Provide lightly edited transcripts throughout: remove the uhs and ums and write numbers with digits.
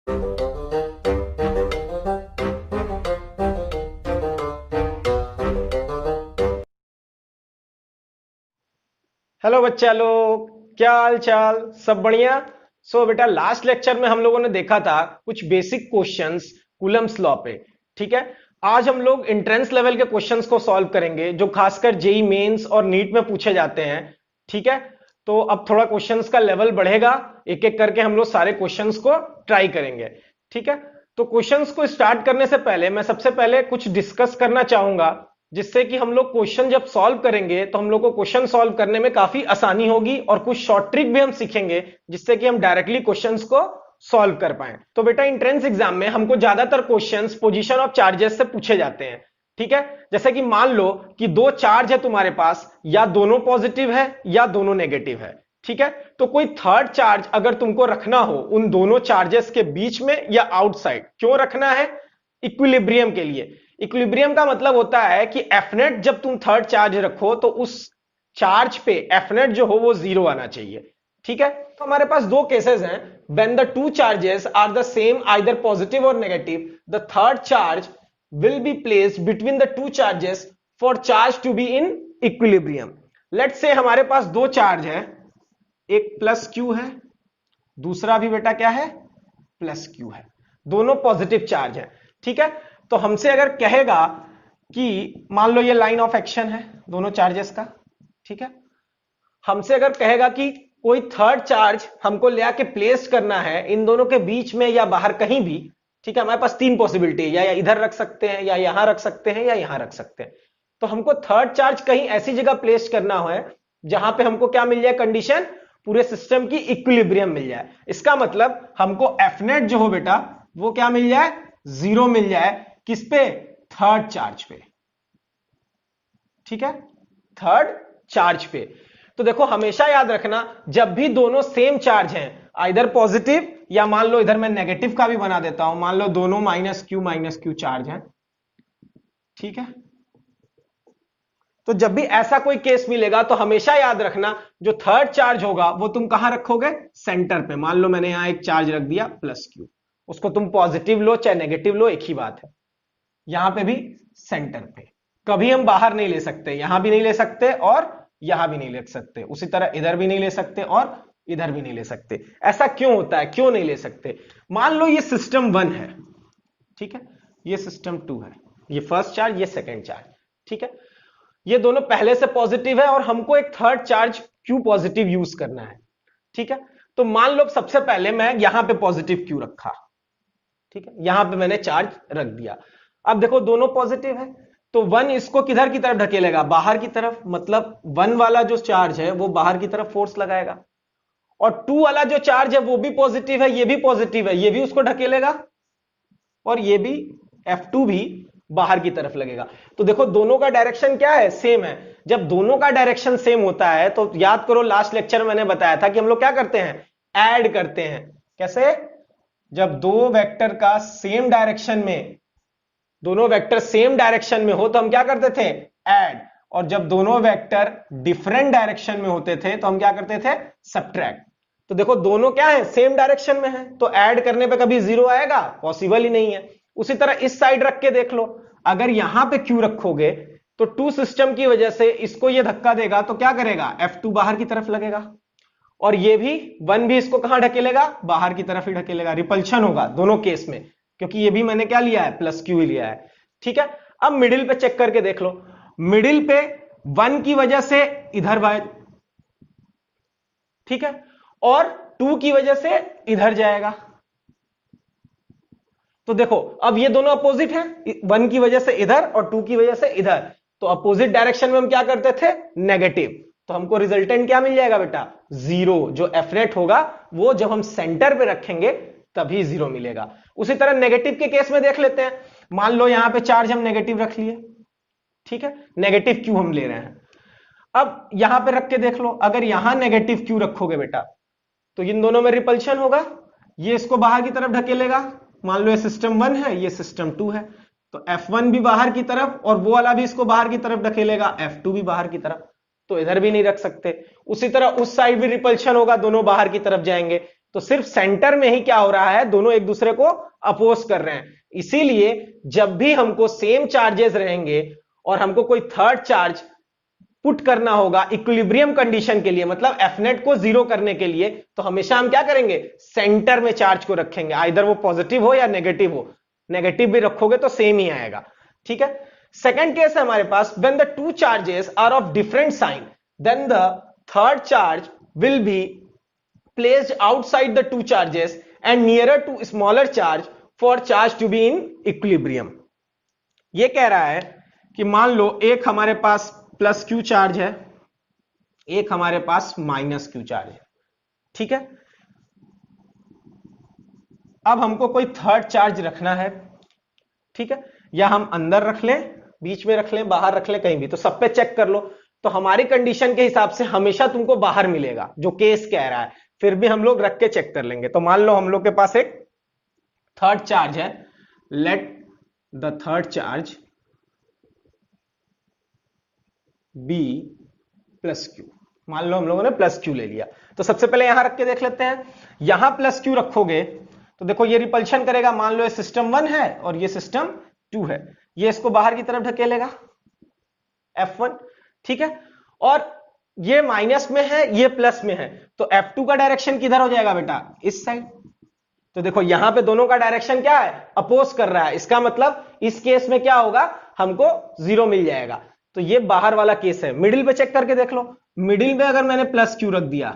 Hello बच्चा लोग, क्या हाल चाल? सब बढ़िया। बेटा, लास्ट लेक्चर में हम लोगों ने देखा था कुछ बेसिक क्वेश्चंस कूलम्स लॉ पे। ठीक है। आज हम लोग एंट्रेंस लेवल के क्वेश्चंस को सॉल्व करेंगे जो खासकर जेई मेंस और नीट में पूछे जाते हैं। ठीक है। तो अब थोड़ा क्वेश्चंस का लेवल बढ़ेगा, एक एक करके हम लोग सारे क्वेश्चंस को ट्राई करेंगे। ठीक है। तो क्वेश्चंस को स्टार्ट करने से पहले मैं सबसे पहले कुछ डिस्कस करना चाहूंगा, जिससे कि हम लोग क्वेश्चन जब सॉल्व करेंगे तो हम लोग को क्वेश्चन सॉल्व करने में काफी आसानी होगी, और कुछ शॉर्ट ट्रिक भी हम सीखेंगे जिससे कि हम डायरेक्टली क्वेश्चंस को सॉल्व कर पाए। तो बेटा, एंट्रेंस एग्जाम में हमको ज्यादातर क्वेश्चंस पोजीशन ऑफ चार्जेस से पूछे जाते हैं। ठीक है। जैसे कि मान लो कि दो चार्ज है तुम्हारे पास, या दोनों पॉजिटिव है या दोनों नेगेटिव है। ठीक है। तो कोई थर्ड चार्ज अगर तुमको रखना हो उन दोनों चार्जेस के बीच में या आउटसाइड, क्यों रखना है? इक्विलिब्रियम के लिए। इक्विलिब्रियम का मतलब होता है कि एफनेट जब तुम थर्ड चार्ज रखो तो उस चार्ज पे एफनेट जो हो वो जीरो आना चाहिए। ठीक है। तो हमारे पास दो केसेस हैं। When the two charges are the same either positive or negative, the third charge will be placed between the two charges for charge to be in equilibrium. Let's say हमारे पास दो चार्ज है, एक plus Q है, दूसरा भी बेटा क्या है? प्लस क्यू है। दोनों पॉजिटिव चार्ज है। ठीक है। तो हमसे अगर कहेगा कि मान लो ये लाइन ऑफ एक्शन है दोनों चार्जेस का। ठीक है। हमसे अगर कहेगा कि कोई थर्ड चार्ज हमको ले आके प्लेस करना है इन दोनों के बीच में या बाहर कहीं भी। ठीक है। हमारे पास तीन पॉसिबिलिटी है, या इधर रख सकते हैं, या यहां रख सकते हैं, या यहां रख सकते हैं। तो हमको थर्ड चार्ज कहीं ऐसी जगह प्लेस करना है जहां पे हमको क्या मिल जाए? कंडीशन पूरे सिस्टम की इक्विलिब्रियम मिल जाए। इसका मतलब हमको एफनेट जो हो बेटा वो क्या मिल जाए? जीरो मिल जाए। किस पे? थर्ड चार्ज पे। ठीक है। थर्ड चार्ज पे। तो देखो, हमेशा याद रखना, जब भी दोनों सेम चार्ज हैं, आइदर पॉजिटिव या मान लो इधर मैं नेगेटिव का भी बना देता हूं, मान लो दोनों माइनस क्यू चार्ज हैं। ठीक है। तो जब भी ऐसा कोई केस मिलेगा तो हमेशा याद रखना, जो थर्ड चार्ज होगा वो तुम कहां रखोगे? सेंटर पे। मान लो मैंने यहां एक चार्ज रख दिया प्लस क्यू, उसको तुम पॉजिटिव लो चाहे नेगेटिव लो, एक ही बात है। यहां पे भी सेंटर पे। कभी हम बाहर नहीं ले सकते, यहां भी नहीं ले सकते और यहां भी नहीं ले सकते, उसी तरह इधर भी नहीं ले सकते और इधर भी नहीं ले सकते। ऐसा क्यों होता है, क्यों नहीं ले सकते? मान लो ये सिस्टम 1 है। ठीक है। ये सिस्टम 2 है, ये फर्स्ट चार्ज, ये सेकेंड चार्ज। ठीक है। ये दोनों पहले से पॉजिटिव है और हमको एक third charge Q positive use करना है। ठीक है। तो मान लो सबसे पहले मैं यहां पे पॉजिटिव क्यू रखा। ठीक है। यहां पे मैंने चार्ज रख दिया। अब देखो दोनों पॉजिटिव है, तो वन इसको किधर की तरफ ढकेलेगा? बाहर की तरफ। मतलब वन वाला जो चार्ज है वो बाहर की तरफ फोर्स लगाएगा, और टू वाला जो चार्ज है वो भी पॉजिटिव है, ये भी पॉजिटिव है, ये भी उसको ढकेलेगा, और ये भी F2 भी बाहर की तरफ लगेगा। तो देखो दोनों का डायरेक्शन क्या है? सेम है। जब दोनों का डायरेक्शन सेम होता है तो याद करो, लास्ट लेक्चर में मैंने बताया था कि हम लोग क्या करते हैं? ऐड करते हैं। कैसे? जब दो वेक्टर का सेम डायरेक्शन में, दोनों वेक्टर सेम डायरेक्शन में हो तो हम क्या करते थे? ऐड। और जब दोनों वेक्टर डिफरेंट डायरेक्शन में होते थे तो हम क्या करते थे? सब्ट्रैक्ट। तो देखो दोनों क्या है? सेम डायरेक्शन में है, तो ऐड करने पे कभी जीरो आएगा? पॉसिबल ही नहीं है। उसी तरह इस साइड रख के देख लो, अगर यहां पे क्यू रखोगे तो टू सिस्टम की वजह से इसको ये धक्का देगा तो क्या करेगा? F2 बाहर की तरफ लगेगा, और ये भी वन भी इसको कहां ढकेलेगा? बाहर की तरफ ही ढकेलेगा। रिपल्शन होगा दोनों केस में, क्योंकि ये भी मैंने क्या लिया है? प्लस क्यू ही लिया है। ठीक है। अब मिडिल पे चेक करके देख लो, मिडिल पे वन की वजह से इधर बाय, ठीक है, और टू की वजह से इधर जाएगा। तो देखो अब ये दोनों अपोजिट हैं, वन की वजह से इधर और टू की वजह से इधर। तो अपोजिट डायरेक्शन में हम क्या करते थे? नेगेटिव। तो हमको रिजल्टेंट क्या मिल जाएगा बेटा? जीरो। जो एफनेट होगा वो जब हम सेंटर पे रखेंगे तभी जीरो मिलेगा। उसी तरह नेगेटिव के केस में देख लेते हैं। मान लो यहां पे चार्ज हम नेगेटिव रख लिए। ठीक है। नेगेटिव क्यू हम ले रहे हैं। अब यहां पे रख के देख लो, अगर यहां नेगेटिव क्यू रखोगे बेटा तो इन दोनों में रिपल्शन होगा, ये इसको बाहर की तरफ ढकेलेगा। मान लो ये सिस्टम 1 है, ये सिस्टम 2 है, तो F1 भी बाहर की तरफ और वो वाला भी इसको बाहर की तरफ ढकेलेगा, F2 भी बाहर की तरफ, तो इधर भी नहीं रख सकते। उसी तरह उस साइड भी रिपल्शन होगा, दोनों बाहर की तरफ जाएंगे। तो सिर्फ सेंटर में ही क्या हो रहा है, दोनों एक दूसरे को अपोज कर रहे हैं। इसीलिए जब भी हमको सेम चार्जेस रहेंगे और हमको कोई थर्ड चार्ज पुट करना होगा इक्विलिब्रियम कंडीशन के लिए, मतलब एफनेट को जीरो करने के लिए, तो हमेशा हम क्या करेंगे, सेंटर में चार्ज को रखेंगे, आइदर वो पॉजिटिव हो या नेगेटिव हो। नेगेटिव भी रखोगे तो सेम ही आएगा। ठीक है, सेकंड केस है हमारे पास, when the two charges are of different sign then the third charge will be placed outside the two charges and nearer to smaller charge for charge to be in equilibrium। ये कह रहा है कि मान लो एक हमारे पास प्लस क्यू चार्ज है, एक हमारे पास माइनस क्यू चार्ज है। ठीक है, अब हमको कोई थर्ड चार्ज रखना है। ठीक है, या हम अंदर रख लें, बीच में रख लें, बाहर रख लें, कहीं भी, तो सब पे चेक कर लो। तो हमारी कंडीशन के हिसाब से हमेशा तुमको बाहर मिलेगा जो केस कह रहा है, फिर भी हम लोग रख के चेक कर लेंगे। तो मान लो हम लोग के पास एक थर्ड चार्ज है, let the third charge be plus q. मान लो हम लोगों ने प्लस क्यू ले लिया, तो सबसे पहले यहां रख के देख लेते हैं। यहां प्लस क्यू रखोगे तो देखो ये रिपल्शन करेगा। मान लो ये सिस्टम 1 है और ये सिस्टम 2 है, ये इसको बाहर की तरफ ढकेलेगा F1। ठीक है, और ये माइनस में है, ये प्लस में है, तो F2 का डायरेक्शन किधर हो जाएगा बेटा, इस साइड। तो देखो यहां पे दोनों का डायरेक्शन क्या है, अपोज कर रहा है। इसका मतलब इस केस में क्या होगा, हमको 0 मिल जाएगा। तो ये बाहर वाला केस है। मिडिल पे चेक करके देख लो, मिडिल में अगर मैंने प्लस क्यू रख दिया,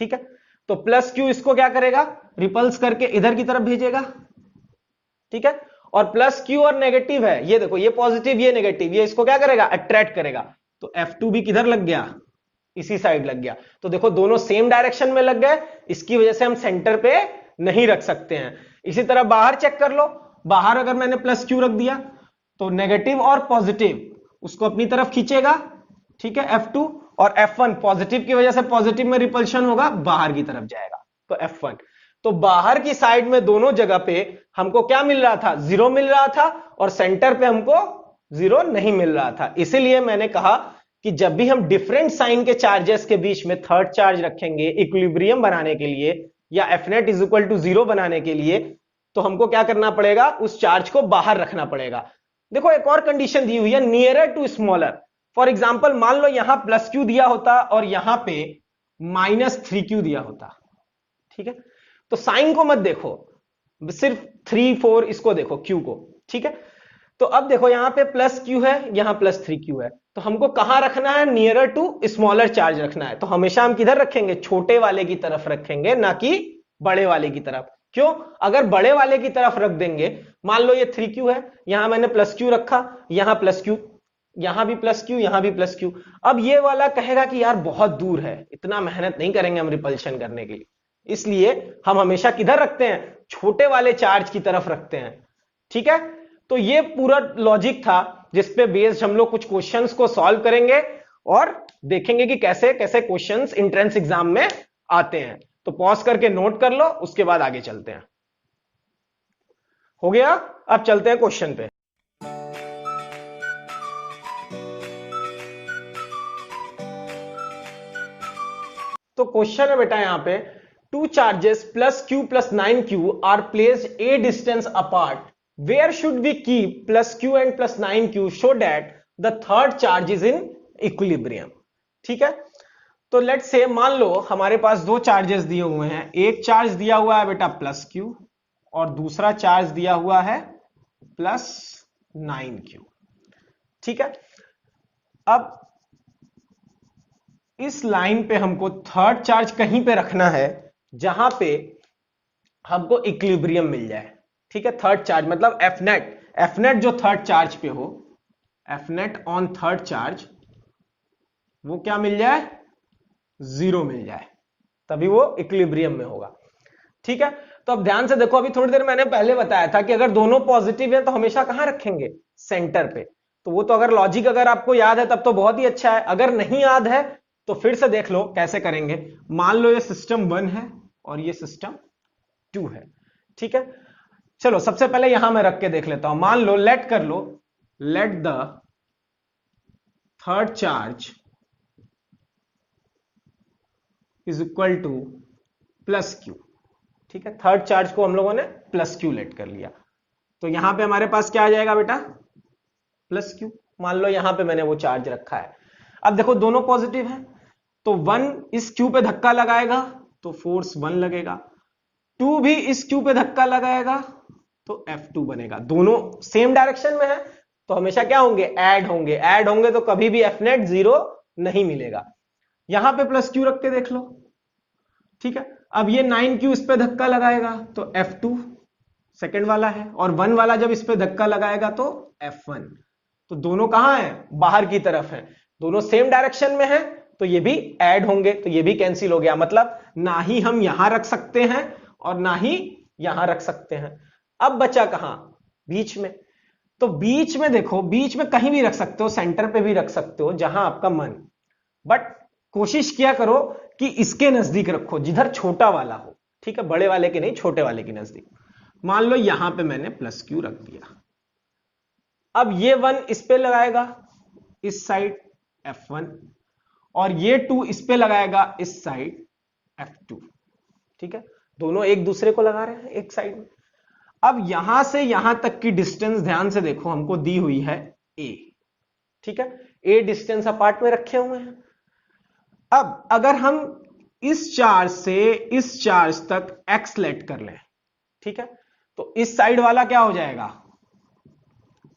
ठीक है, तो प्लस क्यू इसको क्या करेगा, रिपल्स करके इधर की तरफ भेजेगा। ठीक है, और प्लस क्यू और नेगेटिव है, ये देखो, ये पॉजिटिव ये नेगेटिव, ये इसको क्या करेगा, अट्रैक्ट करेगा। तो F2 भी किधर लग गया, इसी साइड लग गया। तो देखो दोनों सेम डायरेक्शन में लग गए, इसकी वजह से हम सेंटर पे नहीं रख सकते हैं। इसी तरह बाहर चेक कर लो, बाहर अगर मैंने प्लस क्यू रख दिया तो नेगेटिव और पॉजिटिव उसको अपनी तरफ खींचेगा। ठीक है, F2, और F1 पॉजिटिव की वजह से पॉजिटिव में रिपल्शन होगा, बाहर की तरफ जाएगा, तो F1। तो बाहर की साइड में दोनों जगह पे हमको क्या मिल रहा था, 0 मिल रहा था, और सेंटर पे हमको 0 नहीं मिल रहा था। इसीलिए मैंने कहा कि जब भी हम डिफरेंट साइन के चार्जेस के बीच में थर्ड चार्ज रखेंगे इक्विलिब्रियम बनाने के लिए या Fnet इज इक्वल टू 0 बनाने के लिए, तो हमको क्या करना पड़ेगा, उस चार्ज को बाहर रखना पड़ेगा। देखो एक और कंडीशन दी हुई है, nearer to smaller. For example मान लो यहां प्लस क्यू दिया होता और यहां पे -3q दिया होता। ठीक है, तो साइन को मत देखो, सिर्फ 3 4 इसको देखो, क्यू को। ठीक है, तो अब देखो यहां पे प्लस क्यू है, यहां +3q है, तो हमको कहां रखना है, नियरर टू स्मॉलर चार्ज रखना है। तो हमेशा हम किधर रखेंगे, छोटे वाले की तरफ रखेंगे, ना कि बड़े वाले की तरफ। क्यों, अगर बड़े वाले की तरफ रख देंगे, मान लो ये 3q है, यहां मैंने प्लस क्यू रखा, यहां प्लस क्यू, यहां भी प्लस क्यू, यहां भी प्लस क्यू। अब ये वाला कहेगा कि यार बहुत दूर है, इतना मेहनत नहीं करेंगे हम रिपल्शन करने के लिए, इसलिए हम हमेशा किधर रखते हैं, छोटे वाले चार्ज की तरफ रखते हैं। ठीक है, तो ये पूरा लॉजिक था जिसपे बेस्ड हम लोग कुछ क्वेश्चंस को सॉल्व करेंगे और देखेंगे कि कैसे कैसे क्वेश्चंस एंट्रेंस एग्जाम में आते हैं। तो पॉज करके नोट कर लो, उसके बाद आगे चलते हैं। हो गया, अब चलते हैं क्वेश्चन पे। तो क्वेश्चन है बेटा यहां पे, two charges plus q plus 9q are placed a distance apart, where should we keep plus q and plus 9q so that the third charge is in equilibrium। ठीक है, तो लेट्स से मान लो हमारे पास दो चार्जेस दिए हुए हैं, एक चार्ज दिया हुआ है बेटा प्लस q और दूसरा चार्ज दिया हुआ है प्लस 9q। ठीक है, अब इस लाइन पे हमको थर्ड चार्ज कहीं पे रखना है जहां पे हमको इक्विलिब्रियम मिल जाए। ठीक है, थर्ड चार्ज मतलब Fnet जो थर्ड चार्ज पे हो, Fnet ऑन थर्ड चार्ज, वो क्या मिल जाए, 0 मिल जाए, तभी वो इक्विलिब्रियम में होगा। ठीक है, तो अब ध्यान से देखो, अभी थोड़ी देर मैंने पहले बताया था कि अगर दोनों पॉजिटिव है तो हमेशा कहां रखेंगे, सेंटर पे। तो वो तो अगर लॉजिक अगर आपको याद है तब तो बहुत ही अच्छा है, अगर नहीं याद है तो फिर से देख लो कैसे करेंगे। मान लो ये सिस्टम 1 है और ये सिस्टम 2 है। ठीक है, चलो सबसे पहले यहां मैं रख के देख लेता हूं। मान लो, लेट कर लो, let the third charge is equal to plus Q. ठीक है, थर्ड चार्ज को हम लोगों ने प्लस क्यू लेट कर लिया, तो यहां पे हमारे पास क्या आ जाएगा बेटा, प्लस क्यू। मान लो यहां पे मैंने वो चार्ज रखा है। अब देखो दोनों पॉजिटिव है, तो 1 इस क्यू पे धक्का लगाएगा तो फोर्स 1 लगेगा, 2 भी इस क्यू पे धक्का लगाएगा तो F2 बनेगा। दोनों सेम डायरेक्शन में है तो हमेशा क्या होंगे, ऐड होंगे। ऐड होंगे तो कभी भी F नेट 0 नहीं मिलेगा। यहां पे प्लस क्यू रख के देख लो। ठीक है, अब ये 9Q इस पे धक्का लगाएगा तो F2 सेकंड वाला है, और 1 वाला जब इस पे धक्का लगाएगा तो F1। तो दोनों कहां है, बाहर की तरफ है, दोनों सेम डायरेक्शन में है, तो ये भी ऐड होंगे, तो ये भी कैंसिल हो गया। मतलब ना ही हम यहां रख सकते हैं और ना ही यहां रख सकते हैं। अब बचा कहां, बीच में। तो बीच में देखो, बीच में कहीं भी रख सकते हो, सेंटर पे भी रख सकते हो, जहां आपका मन, बट कोशिश किया करो कि इसके नजदीक रखो जिधर छोटा वाला हो। ठीक है, बड़े वाले के नहीं, छोटे वाले के नजदीक। मान लो यहां पे मैंने प्लस क्यू रख दिया। अब ये 1 इस पे लगाएगा इस साइड F1, और ये 2 इस पे लगाएगा इस साइड F2। ठीक है, दोनों एक दूसरे को लगा रहे हैं एक साइड में। अब यहां से यहां तक की डिस्टेंस ध्यान से देखो, हमको दी हुई है A। ठीक है, A डिस्टेंस अपार्ट में रखे हुए हैं। अब अगर हम इस चार्ज से इस चार्ज तक x लेट कर लें, ठीक है, तो इस साइड वाला क्या हो जाएगा,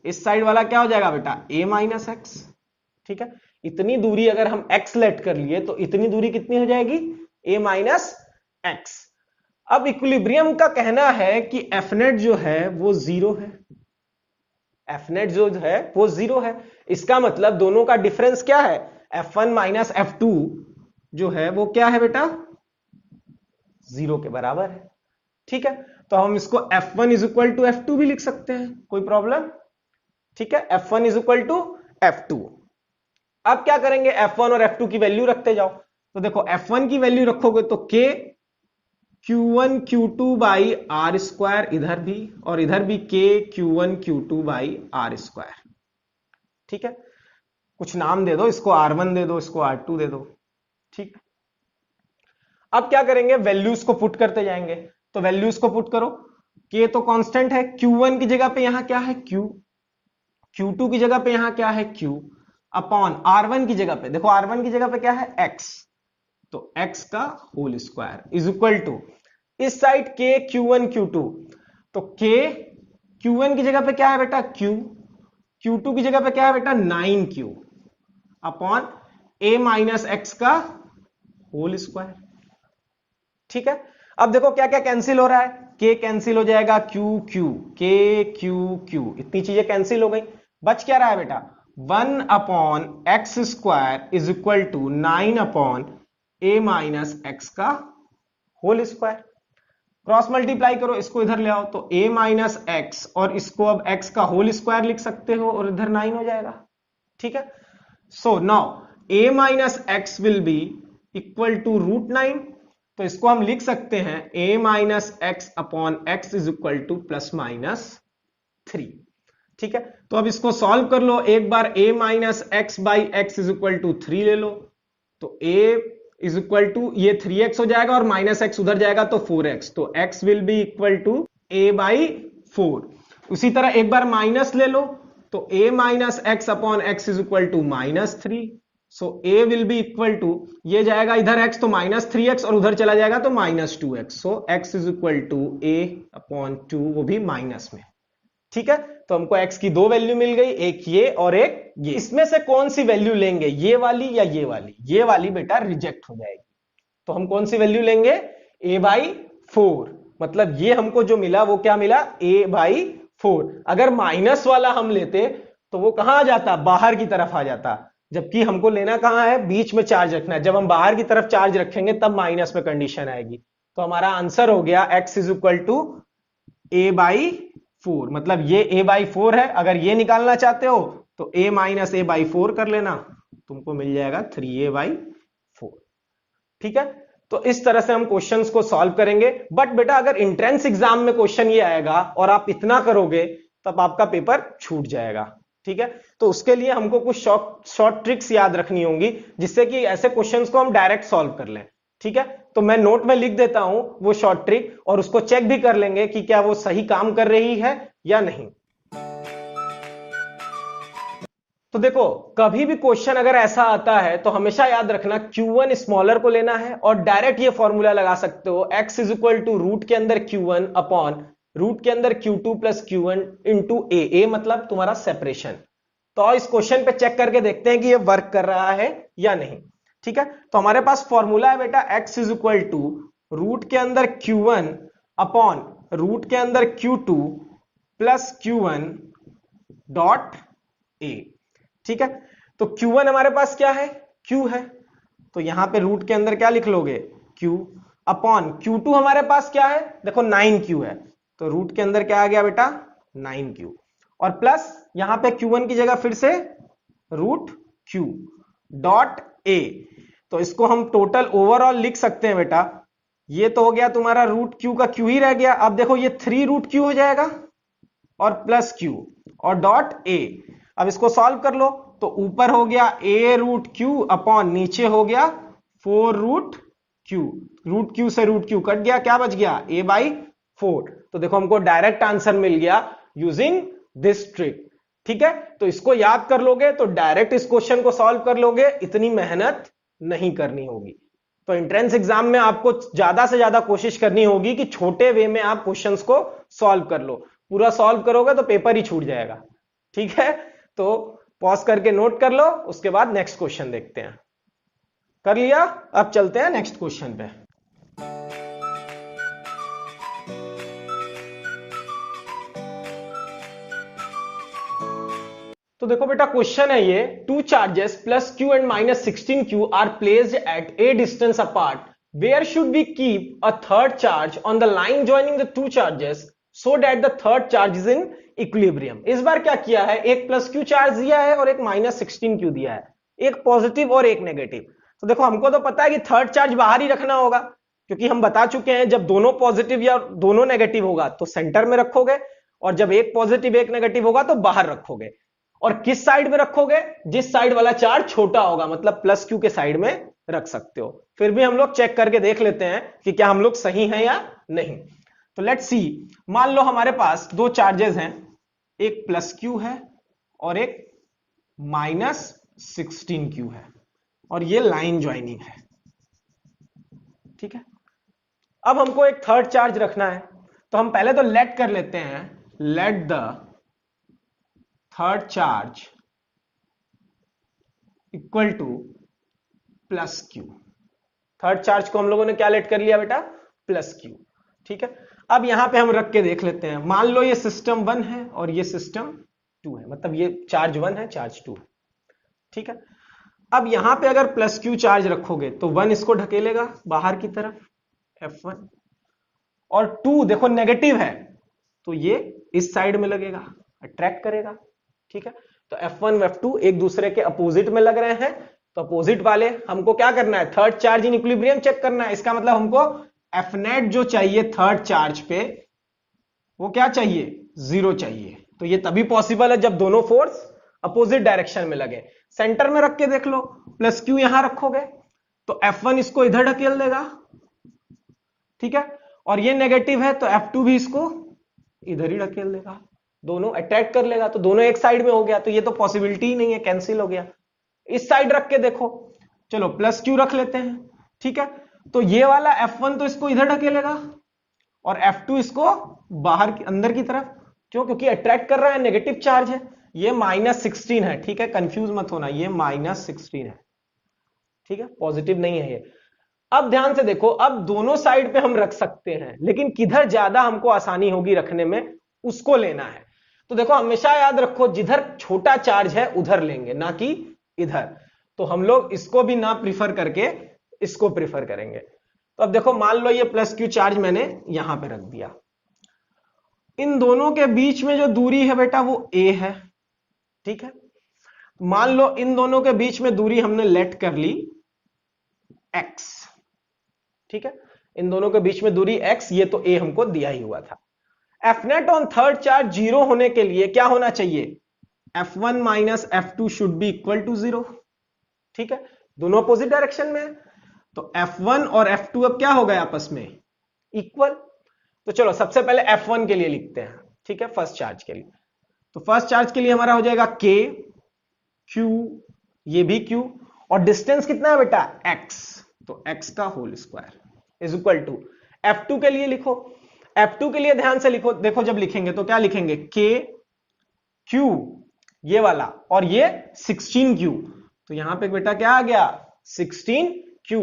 इस साइड वाला क्या हो जाएगा बेटा, a माइनस एक्स। ठीक है, इतनी दूरी अगर हम x लेट कर लिए तो इतनी दूरी कितनी हो जाएगी, a माइनस एक्स। अब इक्विलिब्रियम का कहना है कि एफ नेट जो है वो 0 है, एफ नेट जो है वो 0 है। इसका मतलब दोनों का डिफरेंस क्या है, F1 माइनस F2 जो है वो क्या है बेटा, 0 के बराबर है। ठीक है, तो हम इसको F1 is equal to F2 भी लिख सकते हैं, कोई प्रॉब्लम। ठीक है, F1 is equal to F2। अब क्या करेंगे, F1 और F2 की वैल्यू रखते जाओ। तो देखो F1 की वैल्यू रखोगे तो K Q1 Q2 by are square, इधर भी और इधर भी K Q1 Q2 by are square. ठीक है, कुछ नाम दे दो, इसको R1 दे दो, इसको R2 दे दो। ठीक, अब क्या करेंगे, वैल्यूज को पुट करते जाएंगे। तो वैल्यूज को पुट करो, K तो कांस्टेंट है, Q1 की जगह पे यहां क्या है Q, Q2 की जगह पे यहां क्या है Q, अपॉन R1 की जगह पे, देखो R1 की जगह पे क्या है X, तो X का whole square is equal to इस साइड K Q1 Q2, तो K Q1 की जगह पे क्या है बेटा Q, Q2 की जगह पे क्या है बेटा 9Q, upon A minus x का होल स्क्वायर। ठीक है, अब देखो क्या क्या कैंसिल हो रहा है, K कैंसिल हो जाएगा, Q Q, K Q Q, इतनी चीजें कैंसिल हो गई। बच क्या रहा है बेटा, 1 upon x square is equal to 9 upon A minus x का होल स्क्वायर। क्रॉस मल्टीप्लाई करो, इसको इधर ले आओ, तो A माइनस एक्स और इसको अब x का होल स्क्वायर लिख सकते हो, और इधर 9 हो जाएगा। ठीक है, so now A minus x will be equal to √9, तो इसको हम लिख सकते हैं A minus x upon x is equal to plus minus 3। ठीक है, तो अब इसको सॉल्व कर लो, एक बार A minus x by x is equal to 3 ले लो, तो A इज इक्वल टू ये 3x हो जाएगा और माइनस एक्स उधर जाएगा तो 4x, तो x will be equal to a by 4। उसी तरह एक बार माइनस ले लो, तो a minus x upon x is equal to minus 3, so a will be equal to, ये जाएगा इधर x तो माइनस 3x और उधर चला जाएगा तो minus 2x, so x is equal to a upon 2, वो भी माइनस में। ठीक है, तो हमको x की दो वैल्यू मिल गई, एक ये और एक ये। इसमें से कौन सी वैल्यू लेंगे, ये वाली या ये वाली, ये वाली बेटा रिजेक्ट हो जाएगी, तो हम कौन सी वैल्यू लेंगे, a बाई 4। मतलब ये हमको जो मिला वो क्या मिला, a बाई 4। अगर माइनस वाला हम लेते तो वो कहां आ जाता, बाहर की तरफ आ जाता, जबकि हमको लेना कहां है, बीच में चार्ज रखना है। जब हम बाहर की तरफ चार्ज रखेंगे तब माइनस में कंडीशन आएगी। तो हमारा आंसर हो गया x is equal to a by 4। मतलब ये a बाई 4 है, अगर ये निकालना चाहते हो तो a माइनस a बाई 4 कर लेना, तुमको मिल जाएगा 3a बाई 4। ठीक है, तो इस तरह से हम क्वेश्चंस को सॉल्व करेंगे। बट बेटा अगर एंट्रेंस एग्जाम में क्वेश्चन ये आएगा और आप इतना करोगे तब आपका पेपर छूट जाएगा। ठीक है, तो उसके लिए हमको कुछ शॉर्ट ट्रिक्स याद रखनी होंगी, जिससे कि ऐसे क्वेश्चंस को हम डायरेक्ट सॉल्व कर लें। ठीक है, तो मैं नोट में लिख देता हूं वो शॉर्ट ट्रिक, और उसको चेक भी कर लेंगे कि क्या वो सही काम कर रही है या नहीं। तो देखो, कभी भी क्वेश्चन अगर ऐसा आता है तो हमेशा याद रखना Q1 स्मॉलर को लेना है, और डायरेक्ट ये फॉर्मूला लगा सकते हो x is equal to root के अंदर Q1 अपॉन रूट के अंदर Q2 प्लस Q1 इंटू ए मतलब तुम्हारा सेपरेशन। तो इस क्वेश्चन पे चेक करके देखते हैं कि ये वर्क कर रहा है या नहीं। ठीक है, तो हमारे पास फॉर्मूला है बेटा x is equal to root के अंदर Q1 अपॉन रूट के अंदर Q2 plus Q1 dot A. ठीक है, तो Q1 हमारे पास क्या है, Q है, तो यहां पे रूट के अंदर क्या लिख लोगे, Q अपॉन Q2 हमारे पास क्या है, देखो 9Q है, तो रूट के अंदर क्या आ गया बेटा 9Q, और प्लस यहां पे Q1 की जगह फिर से रूट Q डॉट ए। तो इसको हम टोटल ओवरऑल लिख सकते हैं बेटा, ये तो हो गया तुम्हारा रूट Q का Q ही रह गया। अब देखो ये 3 रूट Q हो जाएगा और प्लस Q और डॉट ए। अब इसको सॉल्व कर लो, तो ऊपर हो गया a रूट क्यू अपॉन नीचे हो गया 4 रूट क्यू। रूट क्यू से रूट क्यू कट गया, क्या बच गया a बाई 4। तो देखो हमको डायरेक्ट आंसर मिल गया यूजिंग दिस ट्रिक। ठीक है, तो इसको याद कर लोगे तो डायरेक्ट इस क्वेश्चन को सॉल्व कर लोगे, इतनी मेहनत नहीं करनी होगी। तो एंट्रेंस एग्जाम में आपको ज्यादा से ज्यादा कोशिश करनी होगी कि छोटे वे में आप क्वेश्चंस को सॉल्व कर लो। पूरा सॉल्व करोगे तो पेपर ही छूट जाएगा। ठीक है, तो पॉज करके नोट कर लो, उसके बाद नेक्स्ट क्वेश्चन देखते हैं। कर लिया, अब चलते हैं नेक्स्ट क्वेश्चन पे। तो देखो बेटा क्वेश्चन है ये, two charges plus q and minus 16Q are placed at a distance apart, where should we keep a third charge on the line joining the two charges so that the third charge is in equilibrium. इस बार क्या किया है, एक plus Q charge दिया है और एक माइनस 16Q दिया है, एक पॉजिटिव और एक नेगेटिव। तो देखो हमको तो पता है कि थर्ड चार्ज बाहर ही रखना होगा, क्योंकि हम बता चुके हैं जब दोनों पॉजिटिव या दोनों नेगेटिव होगा तो सेंटर में रखोगे, और जब एक पॉजिटिव एक नेगेटिव होगा तो बाहर रखोगे। और किस साइड में रखोगे, जिस साइड वाला चार्ज छोटा होगा, मतलब प्लस क्यू के साइड में रख सकते हो। फिर भी हम लोग चेक करके देख लेते हैं कि क्या हम लोग सही हैं या नहीं। तो लेट्स सी, मान लो हमारे पास दो चार्जेस हैं, एक प्लस क्यू है और एक माइनस 16Q है, और ये लाइन ज्वाइनिंग है। ठीक है, अब हमको एक थर्ड चार्ज रखना है, तो हम पहले तो लेट कर लेते हैं, late the third charge equal to plus Q. Third charge को हम लोगों ने क्या लेट कर लिया बेटा, प्लस क्यू। ठीक है, अब यहां पे हम रख के देख लेते हैं, मान लो ये सिस्टम 1 है और ये सिस्टम 2 है, मतलब ये चार्ज 1 है चार्ज 2 है। ठीक है, अब यहां पे अगर प्लस क्यू चार्ज रखोगे तो 1 इसको ढकेलेगा बाहर की तरफ F1, और 2 देखो नेगेटिव है तो ये इस साइड में लगेगा, अट्रैक्ट करेगा। ठीक है, तो F1 F2 एक दूसरे के अपोजिट में लग रहे हैं, तो अपोजिट वाले हमको क्या करना है, third charge in equilibrium check करना है। इसका मतलब हमको F नेट जो चाहिए थर्ड चार्ज पे, वो क्या चाहिए, 0 चाहिए। तो ये तभी पॉसिबल है जब दोनों फोर्स अपोजिट डायरेक्शन में लगे। सेंटर में रख के देख लो, प्लस क्यू यहां रखोगे तो F1 इसको इधर ढकेल देगा। ठीक है, और ये नेगेटिव है तो F2 भी इसको इधर ही ढकेल देगा, दोनों अट्रैक्ट कर लेगा, तो दोनों एक साइड में हो गया। तो ये तो पॉसिबिलिटी ही नहीं है, कैंसिल हो गया। इस साइड रख के देखो, चलो प्लस क्यू रख लेते हैं। ठीक है, तो ये वाला F1 तो इसको इधर ढकेलेगा और F2 इसको बाहर की अंदर की तरफ, क्यों, क्योंकि अट्रैक्ट कर रहा है, नेगेटिव चार्ज है। ये माइनस 16 है, ठीक है, कंफ्यूज मत होना, ये माइनस 16 है। ठीक है, पॉजिटिव नहीं है ये। अब ध्यान से देखो, अब दोनों साइड पे हम रख सकते हैं, लेकिन किधर ज्यादा हमको आसानी होगी रखने में, उसको लेना है। तो देखो हमेशा याद रखो, जिधर छोटा चार्ज है उधर लेंगे, ना कि इधर। तो हम लोग इसको भी ना प्रीफर करके इसको प्रीफर करेंगे। तो अब देखो, मान लो ये प्लस क्यू चार्ज मैंने यहां पे रख दिया, इन दोनों के बीच में जो दूरी है बेटा वो a है। ठीक है, मान लो इन दोनों के बीच में दूरी हमने लेट कर ली x। ठीक है, इन दोनों के बीच में दूरी x, ये तो a हमको दिया ही हुआ था। F net on third charge 0 होने के लिए क्या होना चाहिए, F1 minus F2 should be equal to 0। ठीक है, दोनों अपोजिट डायरेक्शन में है। तो F1 और F2 अब क्या हो गए आपस में, इक्वल। तो चलो सबसे पहले F1 के लिए लिखते हैं, ठीक है, फर्स्ट चार्ज के लिए। तो फर्स्ट चार्ज के लिए हमारा हो जाएगा K, Q, ये भी Q, और डिस्टेंस कितना है बेटा, X, तो X का whole square is equal to F2 के लिए लिखो। F2 के लिए ध्यान से लिखो, देखो जब लिखेंगे तो क्या लिखेंगे, K, Q ये वाला और ये 16Q, तो यहां पे बेटा क्या आ गया 16Q,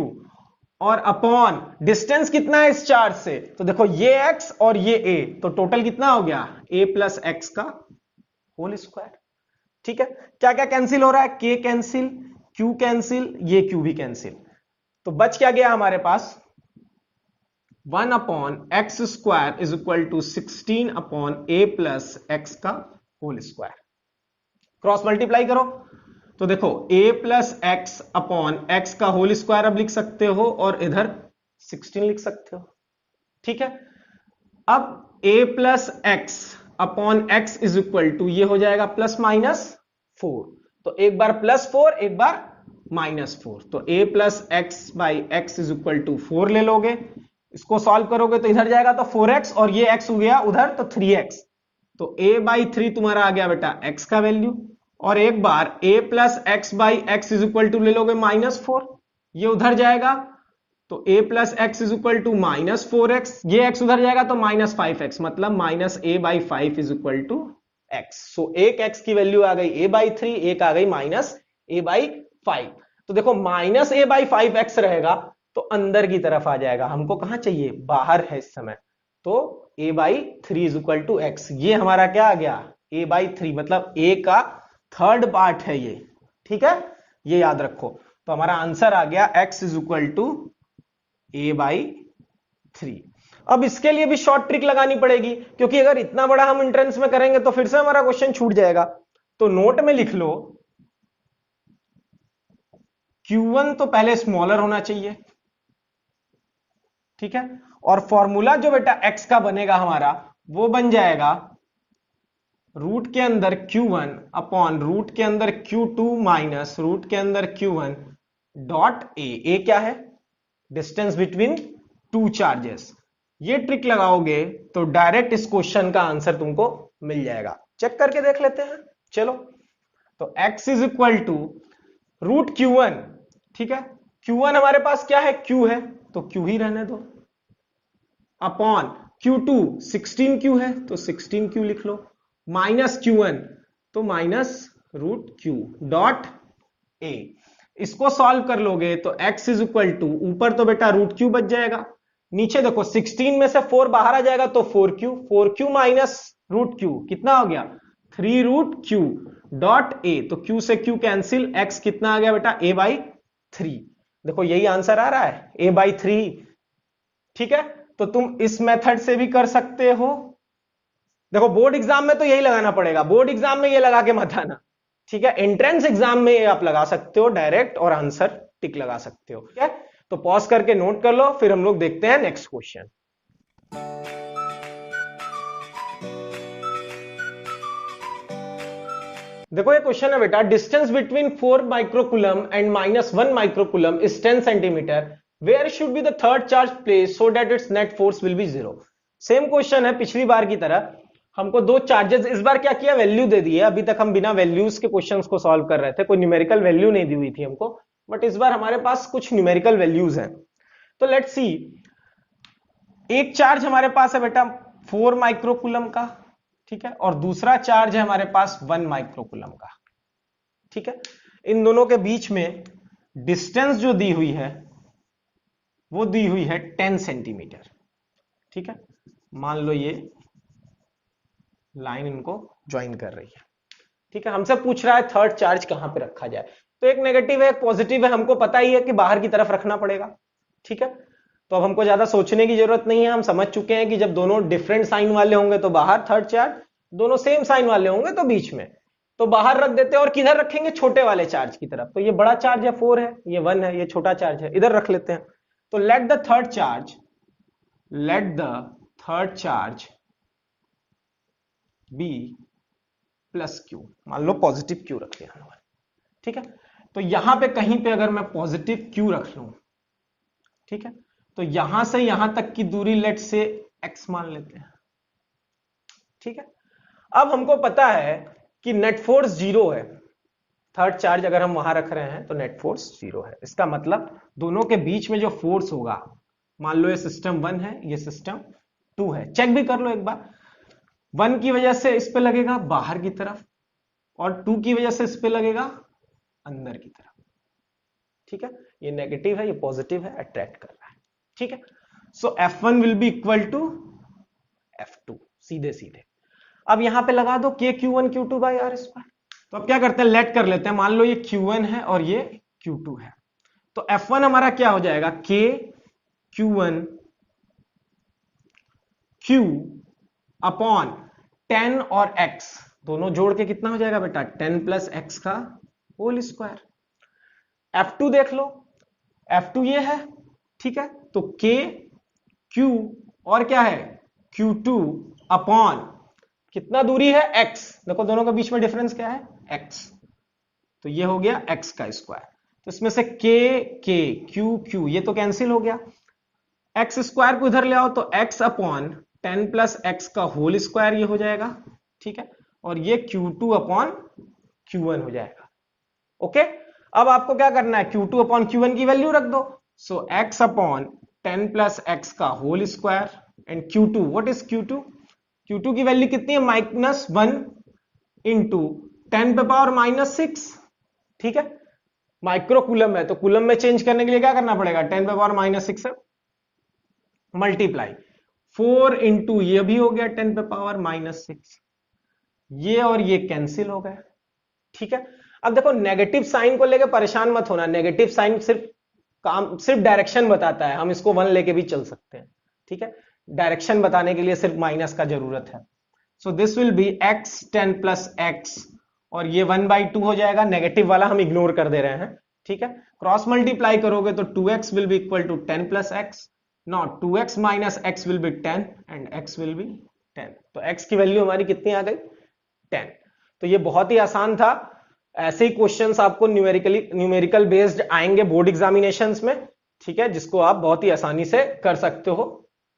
और अपॉन डिस्टेंस कितना है इस चार्ज से, तो देखो ये x और ये a, तो टोटल कितना हो गया a प्लस एक्स का होल स्क्वायर। ठीक है, क्या क्या कैंसिल हो रहा है, k कैंसिल, q कैंसिल, ये q भी कैंसिल, तो बच क्या गया हमारे पास 1 upon x square is equal to 16 upon a plus x का होल स्क्वायर। क्रॉस मल्टीप्लाई करो तो देखो a plus x upon x का होल स्क्वायर अब लिख सकते हो, और इधर 16 लिख सकते हो। ठीक है, अब a plus x upon x is equal to ये हो जाएगा प्लस माइनस 4, तो एक बार प्लस 4 एक बार माइनस 4, तो a plus x by x is equal to 4 ले लोगे, इसको सॉल्व करोगे तो इधर जाएगा तो 4x, और ये x हो गया उधर तो 3x, तो a बाई 3 तुम्हारा आ गया बेटा x का वैल्यू, और एक बार a plus x by x is equal to ले लोगे माइनस 4, ये उधर जाएगा तो a plus x is equal to minus 4x, ये x उधर जाएगा तो माइनस 5x, मतलब minus a by 5 is equal to x। So एक x की वैल्यू आ गई a बाई 3, एक आ गई माइनस a बाई 5। तो देखो माइनस a बाई 5x रहेगा तो अंदर की तरफ आ जाएगा, हमको कहां चाहिए, बाहर है इस समय, तो a by 3 is equal to x, ये हमारा क्या आ गया a बाई 3, मतलब a का थर्ड पार्ट है ये। ठीक है, ये याद रखो, तो हमारा आंसर आ गया x is equal to a by 3। अब इसके लिए भी शॉर्ट ट्रिक लगानी पड़ेगी, क्योंकि अगर इतना बड़ा हम एंट्रेंस में करेंगे तो फिर से हमारा क्वेश्चन छूट जाएगा। तो नोट में लिख लो Q1 तो पहले स्मॉलर होना चाहिए, ठीक है, और फॉर्मूला जो बेटा x का बनेगा हमारा वो बन जाएगा रूट के अंदर Q1 अपॉन रूट के अंदर Q2 माइनस रूट के अंदर Q1 डॉट a क्या है, डिस्टेंस बिटवीन टू चार्जेस। ये ट्रिक लगाओगे तो डायरेक्ट इस क्वेश्चन का आंसर तुमको मिल जाएगा, चेक करके देख लेते हैं। चलो, तो x is equal to root Q1, ठीक है, Q1 हमारे पास क्या है, Q है तो Q ही रहने दो, अपॉन Q2 16Q है तो 16Q लिख लो, माइनस Q1 तो minus root Q dot a। इसको सॉल्व कर लोगे तो x इज इक्वल टू, ऊपर तो बेटा रूट Q बच जाएगा, नीचे देखो 16 में से 4 बाहर आ जाएगा तो 4Q माइनस रूट Q कितना हो गया 3 रूट Q डॉट a, तो Q से Q कैंसिल, x कितना आ गया बेटा a बाई 3। देखो यही आंसर आ रहा है a बाई 3। ठीक है, तो तुम इस मेथड से भी कर सकते हो। देखो बोर्ड एग्जाम में तो यही लगाना पड़ेगा, बोर्ड एग्जाम में ये लगा के मत आना, ठीक है, एंट्रेंस एग्जाम में ये आप लगा सकते हो डायरेक्ट, और आंसर टिक लगा सकते हो। ठीक है, तो पॉज करके नोट कर लो, फिर हम लोग देखते हैं नेक्स्ट क्वेश्चन। देखो ये क्वेश्चन है बेटा, distance between 4 microcoulomb and minus 1 microcoulomb is 10 centimetre, where should be the third charge place so that its net force will be 0। Same question है पिछली बार की तरह, हमको दो चार्जेस, इस बार क्या किया, वैल्यू दे दी है, अभी तक हम बिना वैल्यूज के क्वेश्चंस को सॉल्व कर रहे थे, कोई न्यूमेरिकल वैल्यू नहीं दी हुई थी हमको, बट इस बार हमारे पास कुछ न्यूमेरिकल वैल्यूज हैं। तो लेट्स सी, एक चार्ज हमारे पास है बेटा 4 माइक्रोकुलम का, ठीक है, और दूसरा चार्ज है हमारे पास 1 माइक्रोकुलम का। ठीक है, इन दोनों के बीच में डिस्टेंस जो दी हुई है वो दी हुई है 10 सेंटीमीटर। ठीक है, मान लो ये लाइन इनको ज्वाइन कर रही है। ठीक है, हमसे पूछ रहा है थर्ड चार्ज कहां पे रखा जाए, तो एक नेगेटिव है एक पॉजिटिव है, हमको पता ही है कि बाहर की तरफ रखना पड़ेगा। ठीक है, तो अब हमको ज्यादा सोचने की जरूरत नहीं है, हम समझ चुके हैं कि जब दोनों डिफरेंट साइन वाले होंगे तो बाहर थर्ड चार्ज, दोनों सेम साइन वाले होंगे तो बीच में, तो बाहर रख देते हैं, और किधर रखेंगे, छोटे वाले चार्ज की तरफ। तो ये बड़ा चार्ज है 4 है, ये 1 है, ये छोटा चार्ज है, इधर रख लेते हैं। तो let the third charge be plus q, मान लो पॉजिटिव क्यू रख लिया हमने। ठीक है, तो यहां पे कहीं पे अगर मैं पॉजिटिव क्यू रख लूं ठीक है, तो यहां से यहां तक की दूरी लेट से x मान लेते हैं। ठीक है, अब हमको पता है कि नेट फोर्स 0 है, थर्ड चार्ज अगर हम वहां रख रहे हैं तो नेट फोर्स 0 है। इसका मतलब दोनों के बीच में जो फोर्स होगा, मान लो ये सिस्टम 1 है, ये सिस्टम 2 है, चेक भी कर लो एक बार। 1 की वजह से इस पे लगेगा बाहर की तरफ, और 2 की वजह से इस पे लगेगा अंदर की तरफ। ठीक है, ये नेगेटिव है, ये पॉजिटिव है, अट्रैक्ट कर रहा है। ठीक है, so F1 will be equal to F2, सीधे सीधे। अब यहां पे लगा दो Q1 Q2 by are square. तो अब क्या करते हैं, लेट कर लेते हैं। मान लो ये Q1 है और ये Q2 है, तो F1 हमारा क्या हो जाएगा, K Q1 Q अपॉन 10 और x, दोनों जोड़ के कितना हो जाएगा बेटा, 10 प्लस एक्स का होल स्क्वायर। F2 देख लो, F2 ये है। ठीक है, तो K Q और क्या है Q2 अपॉन कितना दूरी है x, देखो दोनों के बीच में डिफरेंस क्या है x, तो ये हो गया x का स्क्वायर। तो इसमें से k k q q ये तो कैंसिल हो गया, x स्क्वायर को इधर ले आओ तो x अपॉन 10 प्लस एक्स का होल स्क्वायर ये हो जाएगा। ठीक है, और ये Q2 अपॉन Q1 हो जाएगा। ओके, अब आपको क्या करना है, Q2 अपॉन Q1 की वैल्यू रख दो। So x upon 10 plus x का whole square and Q2, what is Q2? Q2 की वैल्यू कितनी है, -1 इंटू 10 पे पावर -6। ठीक है, माइक्रो कूलम है तो कूलम में चेंज करने के लिए क्या करना पड़ेगा, 10 पे पावर -6 से मल्टीप्लाई 4 इंटू ये भी हो गया 10 पे पावर -6, ये और ये कैंसिल हो गए। ठीक है, अब देखो नेगेटिव साइन को लेकर परेशान मत होना, नेगेटिव साइन सिर्फ डायरेक्शन बताता है, हम इसको 1 लेके भी चल सकते हैं। ठीक है, डायरेक्शन बताने के लिए सिर्फ माइनस का जरूरत है। So this will be x 10 plus x, और ये 1/2 हो जाएगा, नेगेटिव वाला हम इग्नोर कर दे रहे हैं। ठीक है, क्रॉस मल्टीप्लाई करोगे तो 2x will be equal to 10 plus x, not 2x minus x will be 10 and x will be 10। तो x की वैल्यू हमारी कितनी आ गई, 10। तो ये बहुत ही आसान था। ऐसे ही क्वेश्चंस आपको न्यूमेरिकल बेस्ड आएंगे बोर्ड एग्जामिनेशंस में। ठीक है, जिसको आप बहुत ही आसानी से कर सकते हो।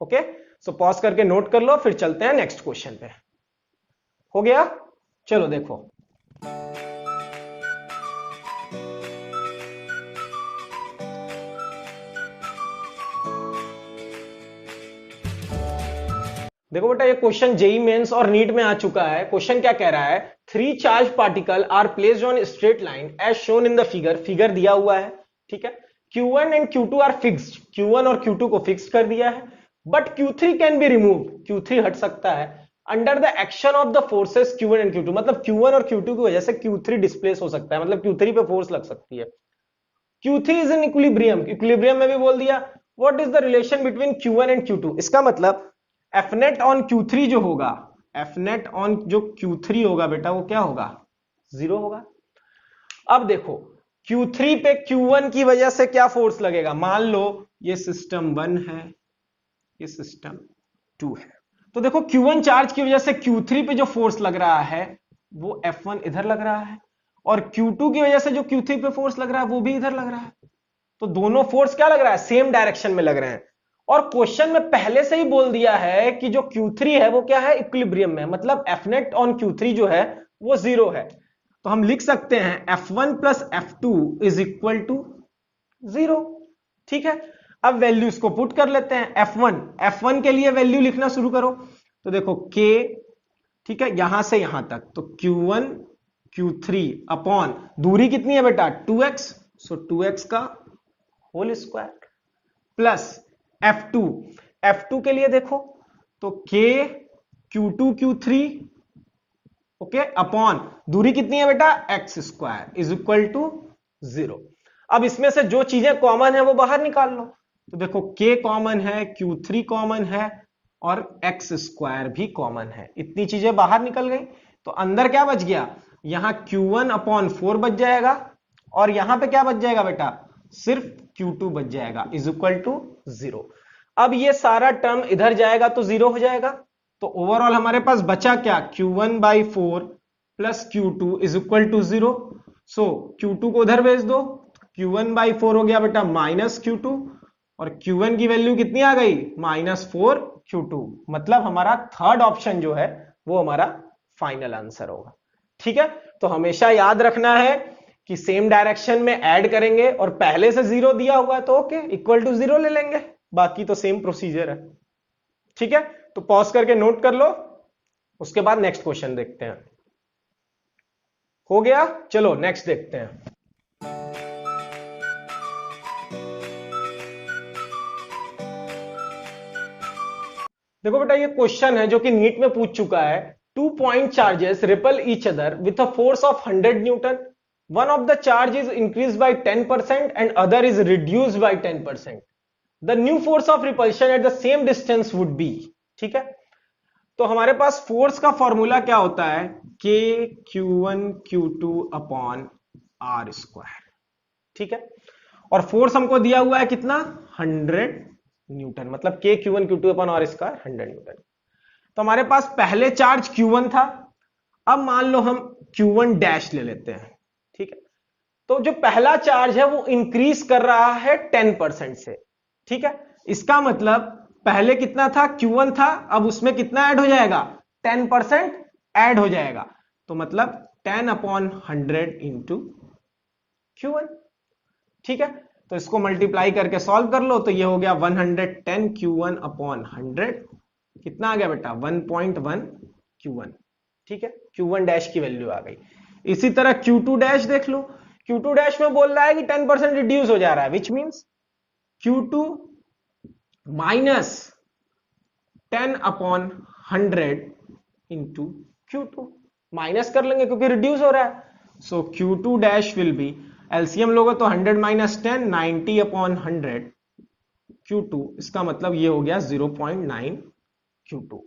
ओके, सो पॉज करके नोट कर लो, फिर चलते हैं नेक्स्ट क्वेश्चन पे। हो गया, चलो देखो। देखो बेटा, ये क्वेश्चन जेई मेंस और नीट में आ चुका है। क्वेश्चन क्या कह रहा है, 3 charge particle are placed on straight line as shown in the figure. Figure दिया हुआ है। ठीक है, Q1 and Q2 are fixed, Q1 और Q2 को फिक्स कर दिया है, but Q3 can be removed, Q3 हट सकता है under the action of the forces Q1 and Q2। मतलब Q1 और Q2 की वजह से Q3 डिस्प्लेस हो सकता है, मतलब Q3 पे फोर्स लग सकती है। Q3 is in equilibrium, equilibrium में भी बोल दिया। What is the relation between Q1 and Q2? इसका मतलब Fnet ऑन Q3 जो होगा, Fnet ऑन जो Q3 होगा बेटा, वो क्या होगा, 0 होगा। अब देखो Q3 पे Q1 की वजह से क्या फोर्स लगेगा, मान लो ये सिस्टम 1 है, ये सिस्टम 2 है, तो देखो Q1 चार्ज की वजह से Q3 पे जो फोर्स लग रहा है वो F1 इधर लग रहा है, और Q2 की वजह से जो Q3 पे फोर्स लग रहा है वो भी इधर लग रहा है। तो दोनों फोर्स क्या लग रहा है, सेम डायरेक्शन में लग रहे हैं। और क्वेश्चन में पहले से ही बोल दिया है कि जो Q3 है वो क्या है, इक्विलिब्रियम में, मतलब Fnet ऑन Q3 जो है वो 0 है। तो हम लिख सकते हैं F1 plus F2 is equal to 0। ठीक है, अब वैल्यूज को पुट कर लेते हैं। F1 के लिए वैल्यू लिखना शुरू करो, तो देखो K, ठीक है, यहां से यहां तक, तो Q1 Q3 अपॉन दूरी कितनी है बेटा, 2x, सो 2x का होल स्क्वायर प्लस F2 के लिए देखो तो K Q2 Q3, okay, upon दूरी कितनी है बेटा, x square is equal to 0। अब इसमें से जो चीजें कॉमन है वो बाहर निकाल लो, तो देखो K कॉमन है, Q3 कॉमन है और x स्क्वायर भी कॉमन है। इतनी चीजें बाहर निकल गई, तो अंदर क्या बच गया, यहां Q1 अपॉन 4 बच जाएगा, और यहां पे क्या बच जाएगा बेटा, सिर्फ Q2 बच जाएगा इज इक्वल टू 0। अब ये सारा टर्म इधर जाएगा तो 0 हो जाएगा, तो ओवरऑल हमारे पास बचा क्या, Q1/4 plus Q2 is equal to 0। सो Q2 को उधर भेज दो, Q1/4 हो गया बेटा -Q2, और Q1 की वैल्यू कितनी आ गई, -4Q2। मतलब हमारा थर्ड ऑप्शन जो है वो हमारा फाइनल आंसर होगा। ठीक है, तो हमेशा याद रखना है कि सेम डायरेक्शन में ऐड करेंगे और पहले से 0 दिया हुआ है तो ओके, इक्वल टू 0 ले लेंगे, बाकी तो सेम प्रोसीजर है। ठीक है, तो पॉज करके नोट कर लो, उसके बाद नेक्स्ट क्वेश्चन देखते हैं। हो गया, चलो नेक्स्ट देखते हैं। देखो बेटा, ये क्वेश्चन है जो कि नीट में पूछ चुका है। 2 point charges repel each other with a force of 100 Newton. One of the charge is increased by 10% and other is reduced by 10%. The new force of repulsion at the same distance would be. ठीक है, तो हमारे पास force का formula क्या होता है, KQ1Q2 upon are square. ठीक है, और फोर्स हमको दिया हुआ है कितना, 100 न्यूटन, मतलब KQ1Q2 upon are square 100 Newton. तो हमारे पास पहले चार्ज Q1 था, अब मान लो हम Q1 डैश ले लेते हैं। ठीक है, तो जो पहला चार्ज है वो इंक्रीज कर रहा है 10% से। ठीक है, इसका मतलब पहले कितना था, Q1 था, अब उसमें कितना ऐड हो जाएगा, 10% ऐड हो जाएगा, तो मतलब 10/100 इंटू Q1। ठीक है, तो इसको मल्टीप्लाई करके सॉल्व कर लो, तो ये हो गया 110 Q1 अपॉन 100, कितना आ गया बेटा, 1.1 Q1। ठीक है, Q1 डैश की वैल्यू आ गई। इसी तरह Q2 डैश देख लो, Q2 डैश में बोल रहा है कि 10% रिड्यूस हो जा रहा है, which means Q2 minus 10/100 into Q2, minus कर लेंगे क्योंकि रिड्यूस हो रहा है। सो Q2 dash will be, LCM लोगे तो 100 माइनस 10, 90/100 Q2, इसका मतलब ये हो गया 0.9 Q2।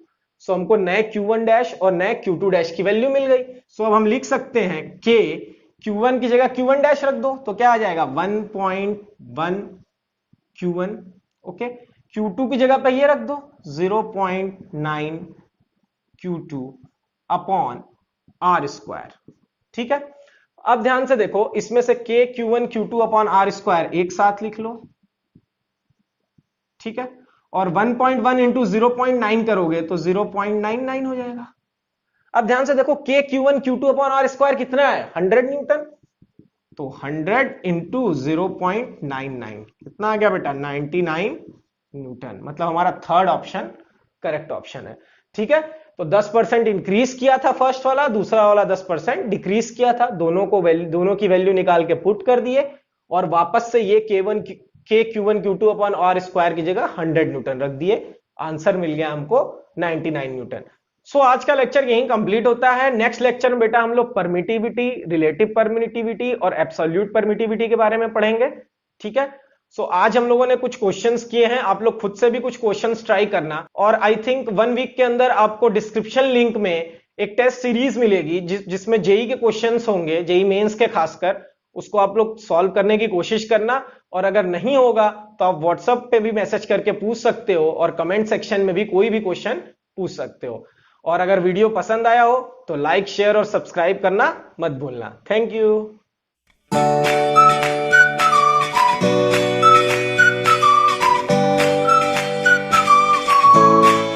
सो हमको नए Q1 डैश और नए Q2 डैश की वैल्यू मिल गई। सो अब हम लिख सकते हैं कि Q1 की जगह Q1 डैश रख दो तो क्या आ जाएगा, 1.1 Q1। ओके, Q2 की जगह पे ये रख दो 0.9 Q2 अपॉन आर स्क्वायर। ठीक है, अब ध्यान से देखो, इसमें से KQ1 Q2 upon are square एक साथ लिख लो। ठीक है, और 1.1 इंटू 0.9 करोगे तो 0.99 हो जाएगा। अब ध्यान से देखो, KQ1 Q2 upon are square कितना है, 100 न्यूटन, तो 100 इंटू 0.99 कितना आ गया बेटा, 99 न्यूटन। मतलब हमारा थर्ड ऑप्शन करेक्ट ऑप्शन है। ठीक है, तो 10% इंक्रीज किया था फर्स्ट वाला, दूसरा वाला 10% डिक्रीज किया था, दोनों की वैल्यू निकाल के पुट कर दिए और वापस से ये KQ1 Q2 upon are square की जगह 100 न्यूटन रख दिए। आंसर मिल गया हमको 99 न्यूटन। सो आज का लेक्चर यहीं कंप्लीट होता है। नेक्स्ट लेक्चर में बेटा हम लोग परमिटिविटी, रिलेटिव परमिटिविटी और एब्सोल्यूट परमिटिविटी के बारे में पढ़ेंगे। ठीक है, सो आज हम लोगों ने कुछ क्वेश्चंस किए हैं, आप लोग खुद से भी कुछ क्वेश्चंस ट्राई करना, और आई थिंक 1 वीक के अंदर आपको डिस्क्रिप्शन लिंक में एक टेस्ट सीरीज मिलेगी जिसमें जेई के क्वेश्चंस होंगे, जेई मेंस के खासकर, उसको आप लोग सॉल्व करने की कोशिश करना। और अगर नहीं होगा तो आप व्हाट्सएप पे भी मैसेज करके पूछ सकते हो और कमेंट सेक्शन में भी कोई भी क्वेश्चन पूछ सकते हो। और अगर वीडियो पसंद आया हो तो लाइक, शेयर और सब्सक्राइब करना मत भूलना। Thank you.